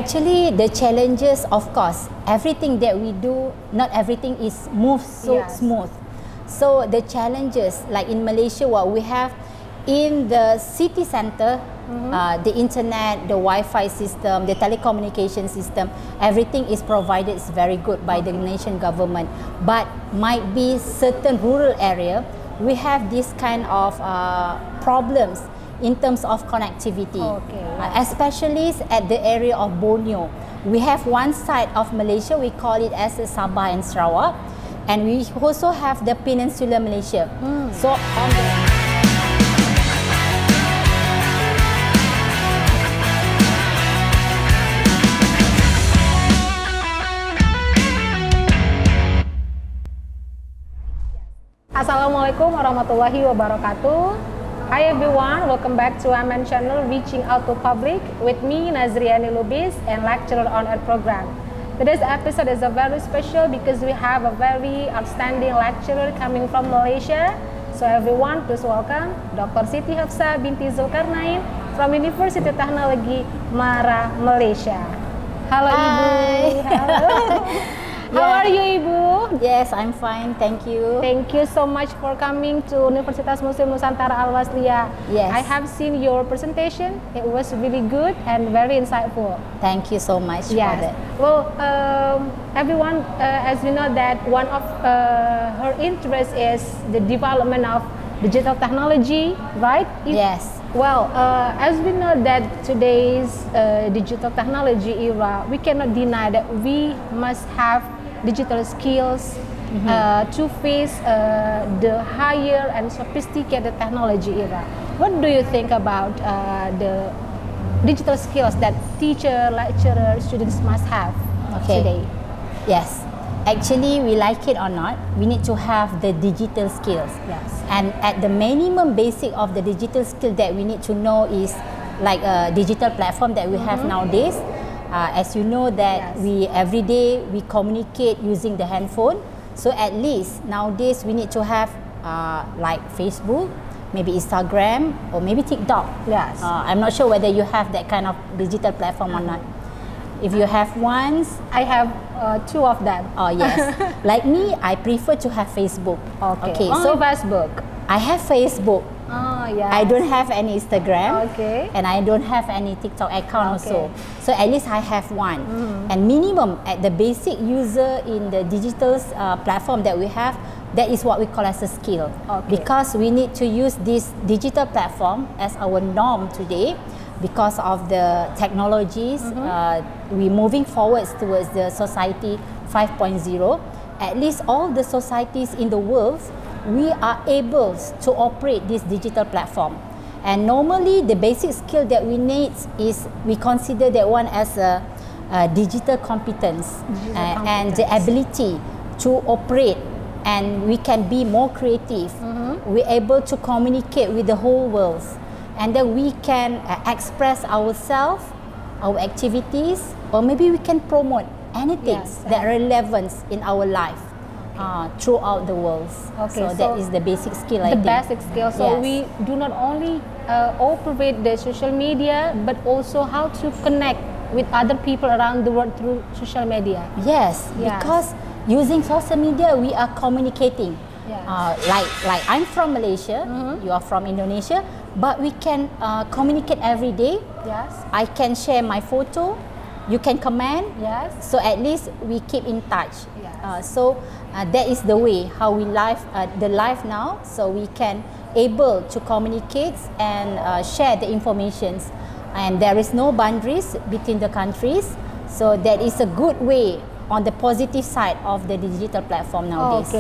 Actually, the challenges, of course, everything that we do, not everything is smooth. So the challenges, like in Malaysia, what we have in the city center, the internet, the Wi-Fi system, the telecommunication system, everything is provided, is very good by the nation government. But might be certain rural area, we have this kind of problems in terms of connectivity, especially at the area of Borneo. We have one side of Malaysia, we call it as Sabah and Sarawak, and we also have the Peninsular Malaysia. So on the Assalamualaikum warahmatullahi wabarakatuh. Hi everyone, welcome back to UMN Channel, reaching out to public with me, Nazriani Lubis, and lecturer on our program. Today's episode is a very special because we have a very outstanding lecturer coming from Malaysia. So everyone, please welcome Dr. Siti Hafsah binti Zulkarnain from University of Technology, Mara, Malaysia. Halo Ibu. Halo. How are you, Ibu? Yes, I'm fine. Thank you. Thank you so much for coming to Universitas Muslim Nusantara Al-Wasliyah. Yes. I have seen your presentation. It was really good and very insightful. Thank you so much for that. Well, everyone, as we know that one of her interests is the development of digital technology, right? Yes. Well, as we know that today's digital technology era, we cannot deny that we must have digital skills to face the higher and sophisticated technology era. What do you think about the digital skills that teacher, lecturer, students must have today? Yes. Actually, we like it or not, we need to have the digital skills. Yes. And at the minimum basic of the digital skill that we need to know is like a digital platform that we have nowadays. As you know that we every day we communicate using the handphone. So at least nowadays we need to have like Facebook, maybe Instagram, or maybe TikTok. Yes. I'm not sure whether you have that kind of digital platform or not. If you have one, I have two of them. Oh yes. Like me, I prefer to have Facebook. Okay. Only so Facebook. I have Facebook. Oh yeah. I don't have any Instagram. Okay. And I don't have any TikTok account also. So at least I have one. And minimum at the basic user in the digital platform that we have, that is what we call as a skill. Because we need to use this digital platform as our norm today. Because of the technologies, we're moving forwards towards the society 5.0. At least all the societies in the world, we are able to operate this digital platform. And normally the basic skill that we need is, we consider that one as a digital competence, and the ability to operate, and we can be more creative. We're able to communicate with the whole world. And then we can express ourselves, our activities, or maybe we can promote anything that relevant in our life throughout the world. So that is the basic skill, I think. The basic skill. So we do not only operate the social media, but also how to connect with other people around the world through social media. Yes. Because using social media, we are communicating. Like I'm from Malaysia, you are from Indonesia, but we can communicate every day. Yes. I can share my photo, you can comment. Yes. So at least we keep in touch. Yes. So that is the way how we live the life now. So we can able to communicate and share the informations, and there is no boundaries between the countries. So that is a good way on the positive side of the digital platform nowadays.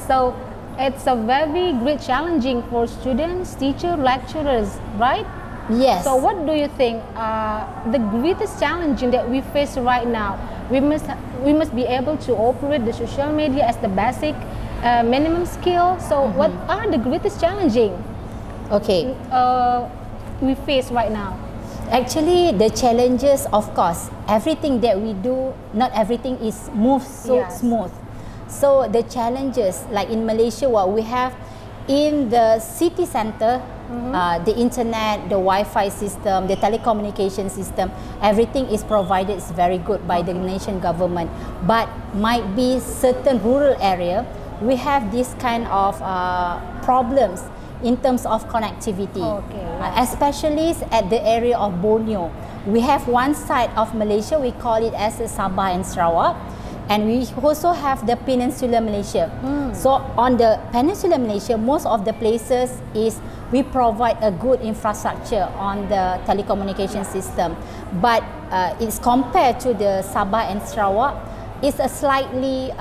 So it's a very great challenging for students, teachers, lecturers, right? Yes. So what do you think the greatest challenge that we face right now? We must be able to operate the social media as the basic minimum skill. So what are the greatest challenging we face right now? Actually, the challenges, of course, everything that we do, not everything is smooth. So the challenges, like in Malaysia, what we have in the city center, the internet, the Wi-Fi system, the telecommunication system, everything is provided, is very good by the Malaysian government. But might be certain rural area, we have this kind of problems in terms of connectivity, especially at the area of Borneo. We have one side of Malaysia, we call it as Sabah and Sarawak, and we also have the Peninsular Malaysia. So on the Peninsular Malaysia, most of the places is we provide a good infrastructure on the telecommunication system, but it's compared to the Sabah and Sarawak, it's a slightly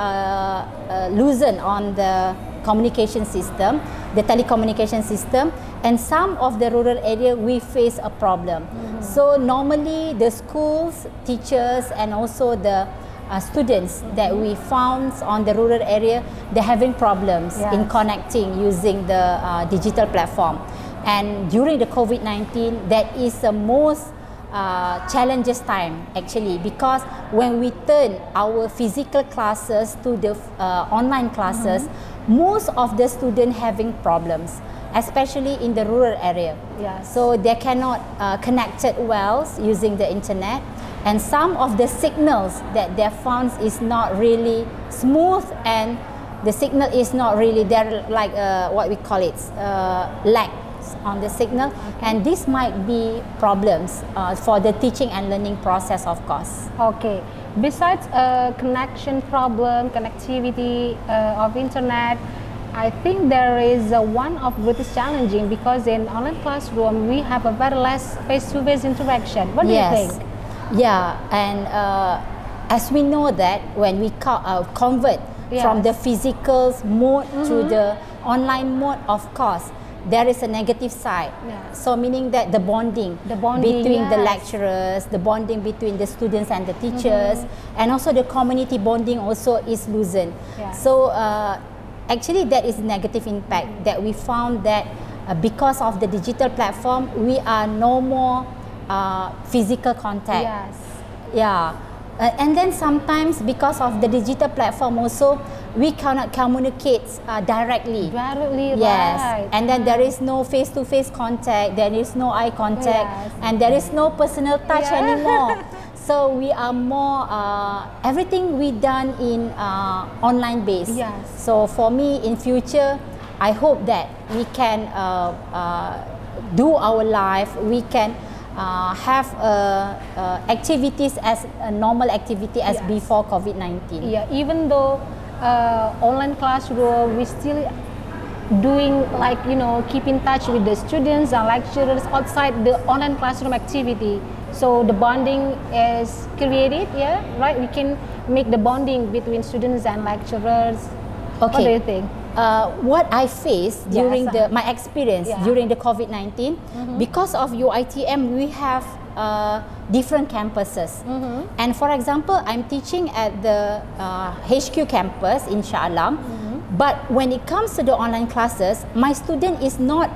loosened on the communication system, the telecommunication system, and some of the rural area we face a problem. So normally the schools, teachers, and also the students that we found on the rural area, they're having problems in connecting using the digital platform. And during the COVID-19, that is the most challenges time actually, because when we turn our physical classes to the online classes, most of the students having problems, especially in the rural area. So they cannot connect it well using the internet, and some of the signals that they found is not really smooth, and the signal is not really there, like what we call it, lag on the signal, and this might be problems for the teaching and learning process, of course. Okay. Besides connection problem, connectivity of internet, I think there is one of what is challenging, because in online classroom we have a very less face-to-face interaction. What do you think? Yeah, and as we know that when we convert from the physical mode to the online mode, of course, there is a negative side. So meaning that the bonding between the lecturers, the bonding between the students and the teachers, and also the community bonding also is loosened. So actually that is a negative impact that we found, that because of the digital platform, we are no more physical contact. And then sometimes because of the digital platform also, we cannot communicate directly. Right. And then there is no face-to-face contact, there is no eye contact, and there is no personal touch anymore. So we are more, everything we done in online base. So for me in future, I hope that we can do our life, we can have activities as a normal activity as before COVID-19. Even though online classroom, we still doing, like, you know, keep in touch with the students and lecturers outside the online classroom activity. So the bonding is created, right? We can make the bonding between students and lecturers. What do you think? What I faced during my experience during the COVID-19, because of UITM, we have different campuses. And for example, I'm teaching at the HQ campus in Shah Alam, but when it comes to the online classes, my student is not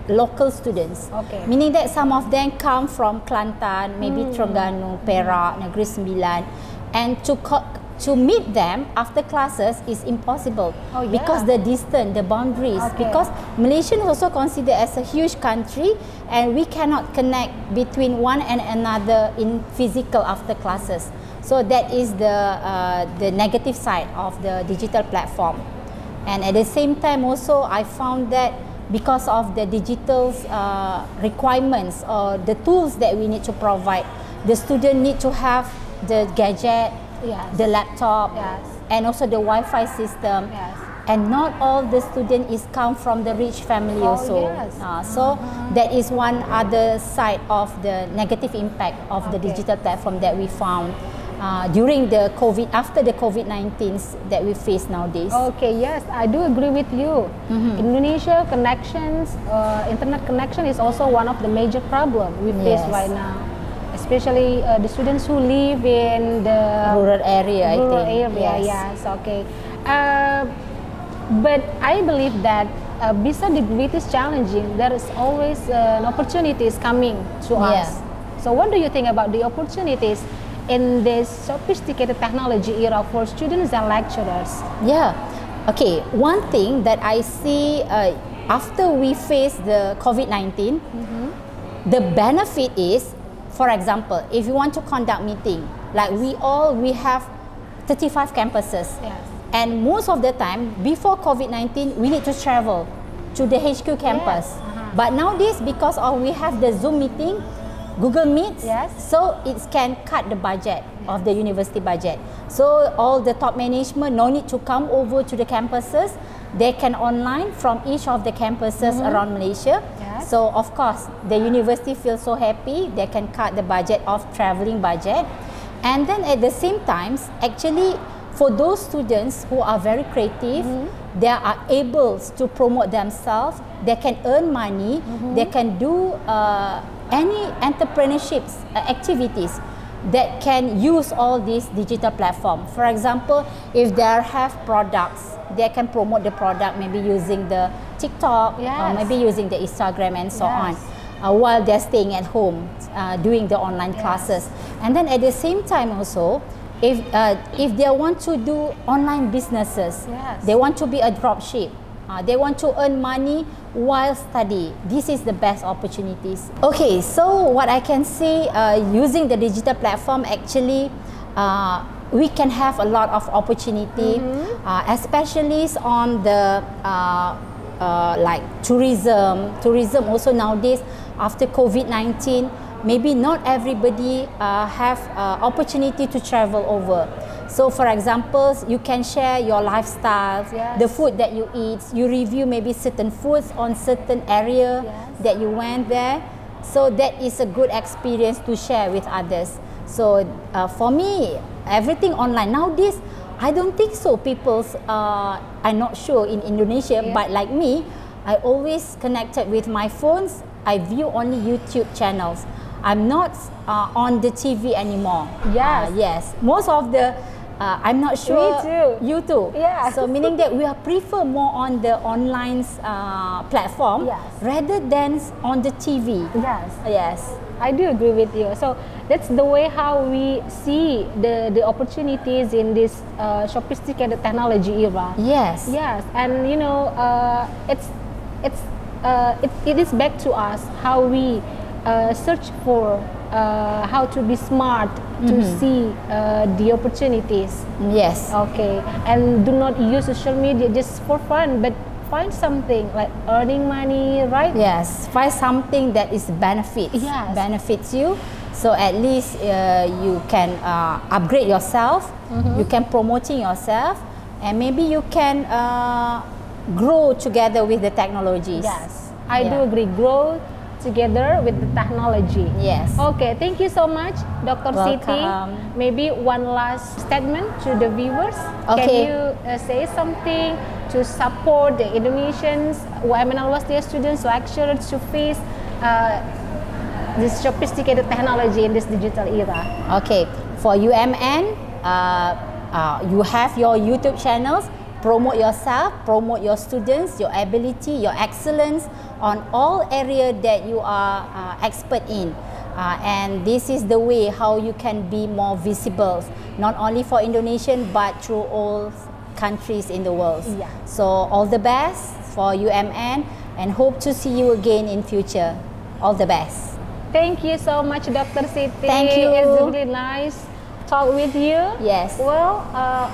local students, meaning that some of them come from Kelantan, maybe Terengganu, Perak, Negeri Sembilan, and to meet them after classes is impossible because the distance, the boundaries, because Malaysia is also considered as a huge country, and we cannot connect between one and another in physical after classes. So that is the negative side of the digital platform. And at the same time also, I found that because of the digital requirements or the tools that we need to provide, the student need to have the gadget, the laptop, and also the Wi-Fi system. And not all the student is come from the rich family also. So that is one other side of the negative impact of the digital platform that we found during the COVID, after the COVID-19 that we face nowadays. Yes, I do agree with you. Indonesia connections, internet connection is also one of the major problems we face right now. Especially the students who live in the rural area, but I believe that besides the greatest challenging, there is always an opportunities coming to us. So what do you think about the opportunities in this sophisticated technology era for students and lecturers? One thing that I see after we face the COVID-19, the benefit is, for example, if you want to conduct meeting, like we have 35 campuses. Yes. And most of the time, before COVID-19, we need to travel to the HQ campus. Yes. But nowadays, because we have the Zoom meeting, Google Meets, yes. so it can cut the budget of the university budget. So all the top management no need to come over to the campuses. They can online from each of the campuses around Malaysia. Yes. So of course, the university feels so happy. They can cut the budget of traveling budget. And then at the same time, actually, for those students who are very creative, they are able to promote themselves. They can earn money. They can do any entrepreneurship activities that can use all these digital platforms. For example, if they have products, they can promote the product maybe using the TikTok, or maybe using the Instagram and so on, while they're staying at home doing the online classes. And then at the same time also, if they want to do online businesses, they want to be a dropship, they want to earn money while study, this is the best opportunities. Okay, so what I can say, using the digital platform, actually we can have a lot of opportunity, especially on the like tourism also nowadays after COVID-19. Maybe not everybody have opportunity to travel over. So for example, you can share your lifestyle, the food that you eat, you review maybe certain foods on certain area that you went there. So that is a good experience to share with others. So for me, everything online nowadays, I don't think so. People I'm not sure in Indonesia, but like me, I always connected with my phones. I view only YouTube channels. I'm not on the TV anymore. Yes. Most of the, I'm not sure. Me too. You too. Yeah. So meaning that we are prefer more on the online platform rather than on the TV. Yes. I do agree with you. So that's the way how we see the opportunities in this sophisticated technology era. Yes. And you know, it is back to us how we search for how to be smart to see the opportunities. Yes. Okay. And do not use social media just for fun, but find something like earning money, right? Yes. Find something that is benefits you. So at least you can upgrade yourself. You can promoting yourself, and maybe you can grow together with the technologies. Yes, I do agree. Grow together with the technology. Yes. Okay, thank you so much, Dr. Siti. Maybe one last statement to the viewers. Can you say something to support the Indonesians, UMN Al-Wasthiyah students, lecturers to face this sophisticated technology in this digital era? Okay, for UMN, you have your YouTube channels. Promote yourself, promote your students, your ability, your excellence on all areas that you are expert in. And this is the way how you can be more visible, not only for Indonesian, but through all countries in the world. So all the best for UMN, and hope to see you again in future. All the best. Thank you so much, Dr. Siti. Thank you. It's really nice talk with you. Yes. Well,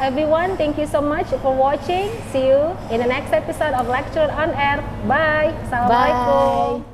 everyone, thank you so much for watching. See you in the next episode of Lecture on Air. Bye. Assalamualaikum. Bye.